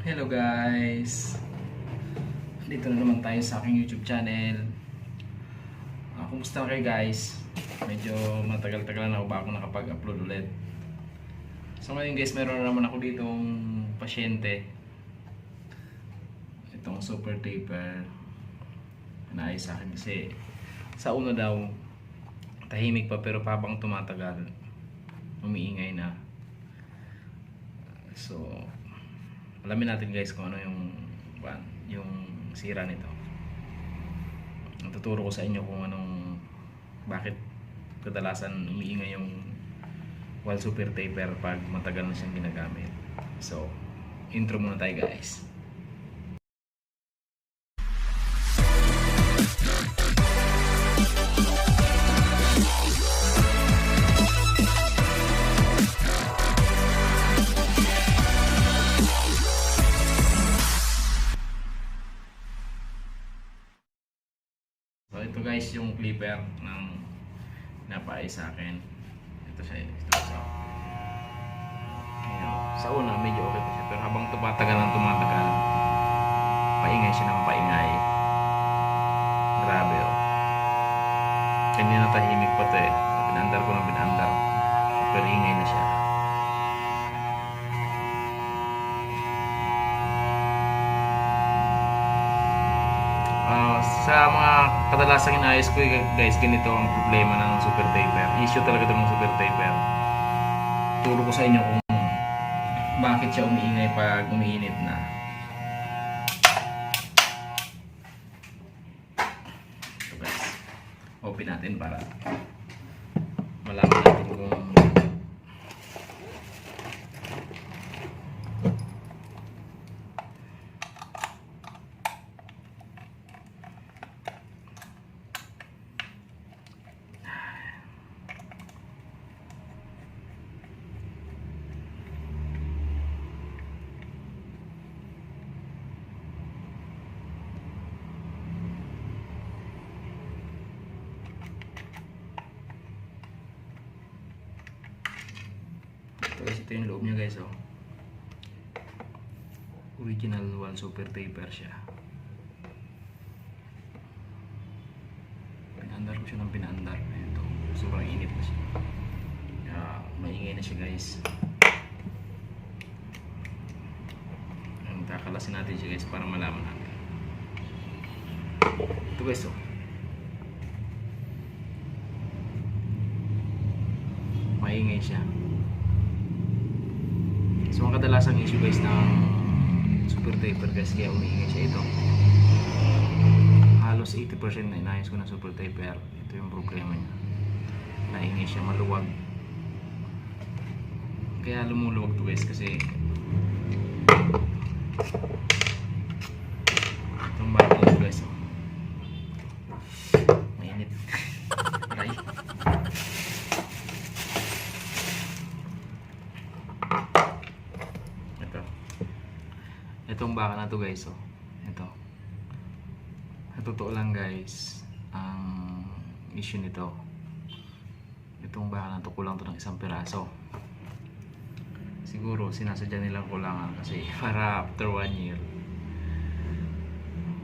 Hello guys! Dito na naman tayo sa aking YouTube channel. Kumusta kayo guys? Medyo matagal-tagal na ako ba ako nakapag-upload ulit. So ngayon guys, meron na naman ako ditong pasyente. Itong super taper. Naayos sa akin kasi sa una daw tahimik pa, pero habang tumatagal umiingay na. So alamin natin guys kung ano yung sira nito. Tuturo ko sa inyo kung bakit kadalasan umiingay yung wall super taper pag matagal na siyang ginagamit. So intro muna tayo guys. So ito guys yung clipper ng napaay sa akin. Ito siya. Sa una medyo okay pa siya, pero habang tumatagal paingay siya ng paingay. Grabe oh. Kanina tahimik pa to eh. Pinandar ko ng pinandar, pero ingay na siya. Sa mga kadalasang inayos ko guys, ganito ang problema ng super taper. Issue talaga ito ng super taper. Turo ko sa inyo kung bakit siya umiingay pag umiinit na. Ito guys, open natin para malaman natin kung ito yung loob niya guys oh. Original wall super taper siya. Pinandar ko siya ng pinandar. Ito, sobrang init na siya. Maingay na siya guys. Kakalasin natin siya guys para malaman natin. Ito guys oh. Maingay siya. So ang kadalasang issue guys ng super taper guys, kaya umiingay siya ito. Halos 80% na inayos ko ng super taper. Ito yung problema niya. Naingay siya, maluwag. Kaya lumuluwag to guys kasi itong bago ito guys oh. Mainit. Aray. Itong baka na to guys oh. Ito. Sa totoo lang guys, ang issue nito, itong baka na to kulang to ng isang piraso. Siguro sinasadya nilang kulangan kasi para after 1 year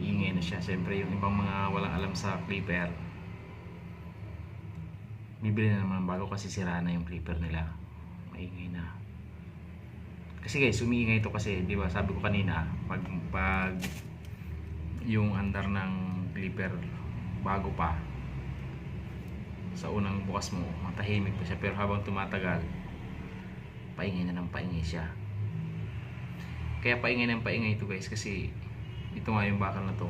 ingay na siya. Siyempre yung ibang mga walang alam sa clipper, bibili na naman bago kasi sira na yung clipper nila. Maingay na. Kasi guys, umiingay ito kasi, di ba, sabi ko kanina, pag yung andar ng clipper bago pa, sa unang bukas mo, matahimik pa siya, pero habang tumatagal, paingay na ng paingay siya. Kaya paingay ng paingay ito guys, kasi ito nga yung bakal na to,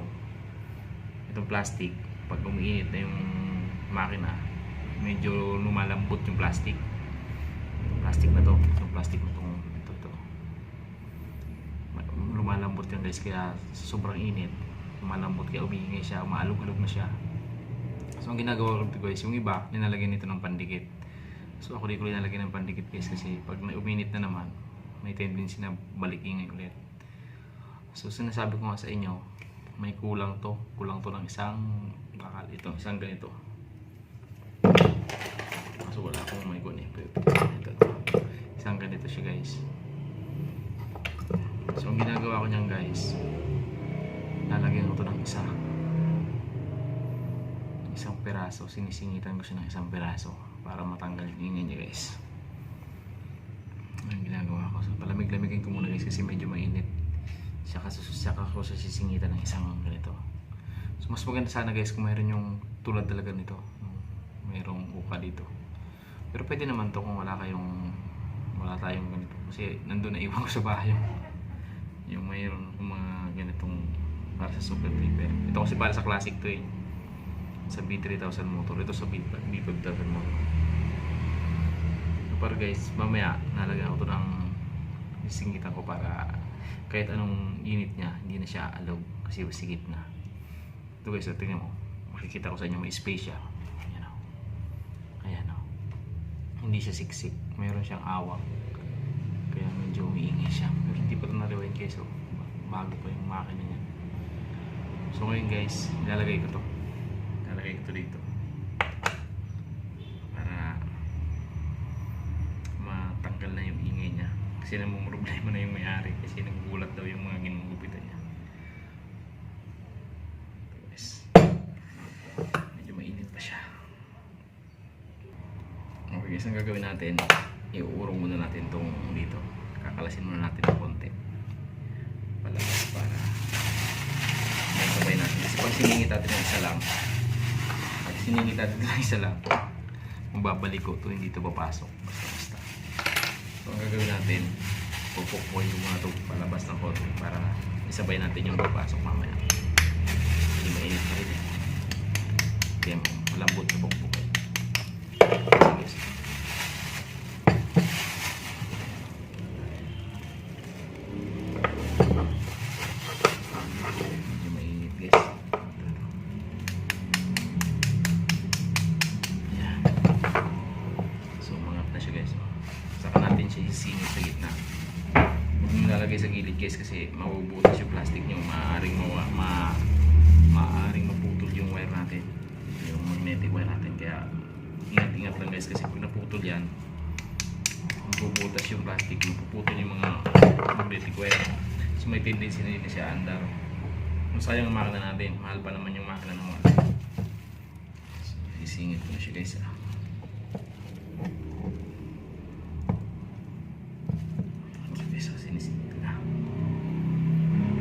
itong plastic, pag umiinit na yung makina, medyo lumalambot yung plastic. Itong plastic na to, itong plastic na to, lumalambot yun guys, kaya sobrang init lumalambot, kaya umiingay siya, maalog-alog na siya. So ang ginagawa ko guys, yung iba nilalagyan nito ng pandikit. So ako di ko nilalagyan ng pandikit guys, kasi pag uminit na naman may tendency na balik ingay ulit. So sinasabi ko nga sa inyo, may kulang to ng isang bakal, ito, isang ganito. So wala akong may gun eh, pero ito, isang ganito siya guys. So ang ginagawa ko niyan guys, lalagyan ko to ng isang piraso, sinisingitan ko siya ng isang piraso para matanggal yung ingay niya guys. Ang ginagawa ko, so palamig-lamigin ko muna guys kasi medyo mainit. Saka ko sa sisingitan ng isang ganito. So mas maganda sana guys kung mayroon yung tulad talaga nito, mayroong uka dito. Pero pwede naman to kung wala tayong ganito, kasi nandun na iwan ko sa bahay yung mayroon kung mga ganitong para sa super taper. Ito kasi para sa classic to eh, sa B3000 motor. Ito sa B5000 motor. So para guys, mamaya nalagyan ko to ng sisingitan ko para kahit anong init niya hindi na siya alog kasi masigit na. Ito guys, tingnan mo, makikita ko sa inyo may space siya. Ayan o, hindi siya siksik, mayroon siyang awak, kaya medyo umiingay siya. Pero hindi pa ito na-rewind guys, so bago pa yung makina niya. So ngayon guys, ilalagay ko to dito para matanggal na yung ingay niya, kasi namumroblema na yung may-ari kasi nagugulat daw yung mga ginugupitan niya. Ito guys, medyo mainit pa siya. Okay guys, ang gagawin natin, iuurong muna natin itong dito, kakalasin muna natin ng konti palabas para may sabay natin. Kasi pag siningit natin ng isa lang, mababalik ko ito, hindi ito papasok basta. So ang gagawin natin, pupukpuin ko muna ito palabas ng konti para isabay natin yung papasok mamaya. Hindi mainit pa rin eh, kaya malambot na pukpukin. Medyo mainit guys. Ayan. So umangat na siya guys. Saka natin siya isingit sa gitna. Huwag nyo lalagay sa gilid guys kasi mabubutas yung plastic nyo. Maaaring maputol yung wire natin, yung magnetic wire natin. Kaya ingat-ingat lang guys kasi pag naputol yan, mabubutas yung plastic, mapuputol yung mga magnetic wire. So may tendency na din siya andar. Kung sayang ang makina natin, mahal pa naman yung makina ng mga. So isingit ko na siya guys. Okay, so sinisingit ko na.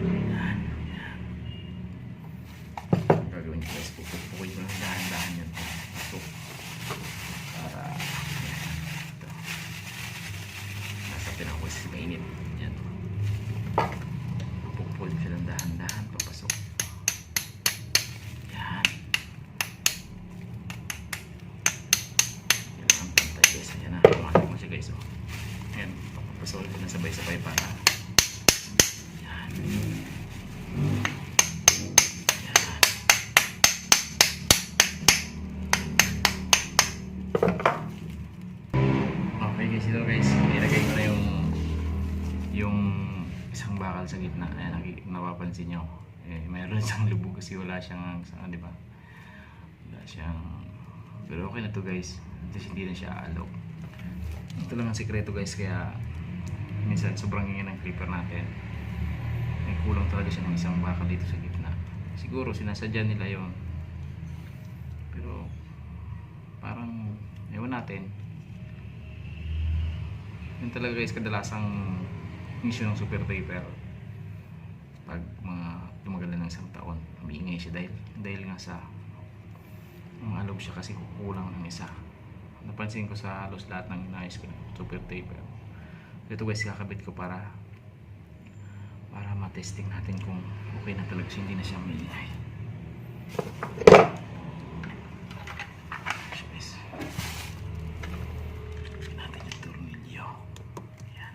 Yan. Gagawin ko guys, pupukuin ko lang dahan-dahan yan. So, para ito, nasa pinakawis sa mainit yan, pupukul siya ng dahan-dahan papasok. Yan ang pantay guys. Ayan na, pumasok mo siya guys. Ayan, papasolid ko na sabay-sabay para yan. Okay guys, ito guys, nilagay ko na yung isang bakal sa gitna. Ayan, napapansin nyo mayroon siyang lubog kasi wala siyang di ba? Wala siyang, pero okay na to guys, hindi na siya alog. Ito lang ang sekreto guys, kaya minsan sobrang ingay ng clipper natin, may kulang talaga siya ng isang bakal dito sa gitna. Siguro sinasadya nila yun, pero parang ewan natin. Yun talaga guys, kadalasang issue ng super taper pag mga tumagal na ng isang taon, umiingay siya dahil nga sa alog siya kasi kukulang ng isa. Napansin ko sa halos lahat ng inayos ko ng super taper. Ito guys, kakabit ko para matesting natin kung okay na talaga siya, hindi na siya maingay. Natin yung tornilyo. Yan.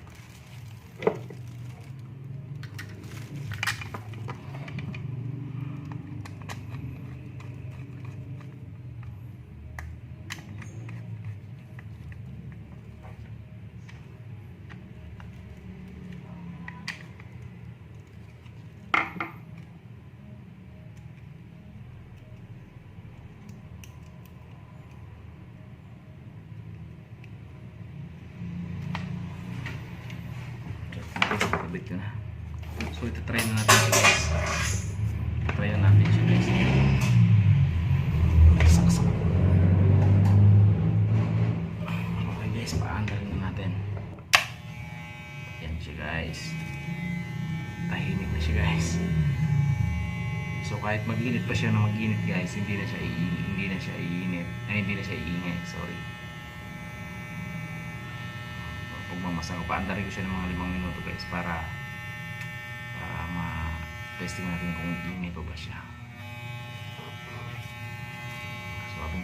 So ito try na natin siya guys. Try na natin siya guys. Saksak. Okay guys, paandarin na natin. Yan siya guys. Tahimik na siya guys. So kahit mag-init pa siya na mag-init guys, hindi na siya iinit. Ay, hindi na siya iingay, sorry. Pagmamasa ko, paandarin ko siya ng mga 5 minuto guys para ma-testing natin kung init pa ba siya.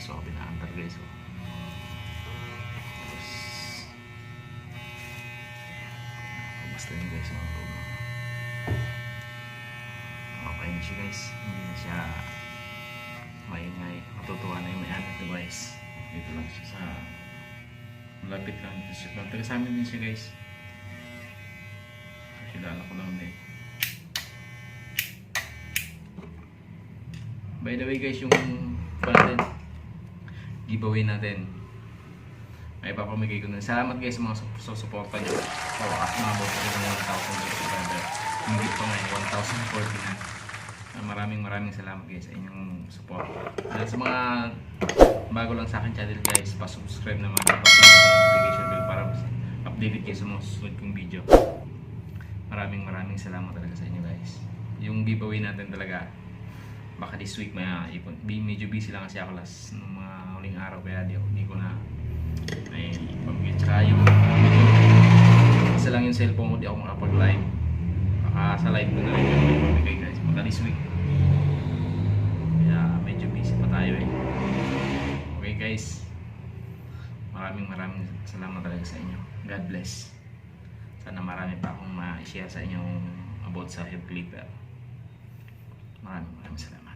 Suwabing na andar guys. Tapos basta yun guys, okay na siya guys, hindi na siya maingay. Matutuwa na yung may anak na guys. Dito lang siya sa malapit lang dito siya. Taga sa amin din siya guys. Kilala ko lang din. By the way guys, yung content giveaway natin ay papamigay ko na. Salamat guys sa mga suporta nyo. At mga boss ko na 1,000 subscriber. Hindi pa ngayon 1,040 na. Maraming salamat guys sa inyong support. Dahil sa mga bago lang sa akin channel guys, pa-subscribe naman, pa-click sa notification bell para updated kayo sa mga susunod kong video. Maraming salamat talaga sa inyo guys. Yung giveaway natin talaga, baka this week medyo busy lang kasi ako last ng mga huling araw, kaya hindi ko na ay pag-get. Tsaka yung isa lang yung cellphone ko, di ako makapag-live. Baka sa live ko na rin yung pabigay guys, baka this week. Kaya medyo busy pa tayo eh. Okay guys, maraming salamat talaga sa inyo. God bless. Sana marami pa akong ma-share sa inyo about sa hair clipper. Maraming salamat.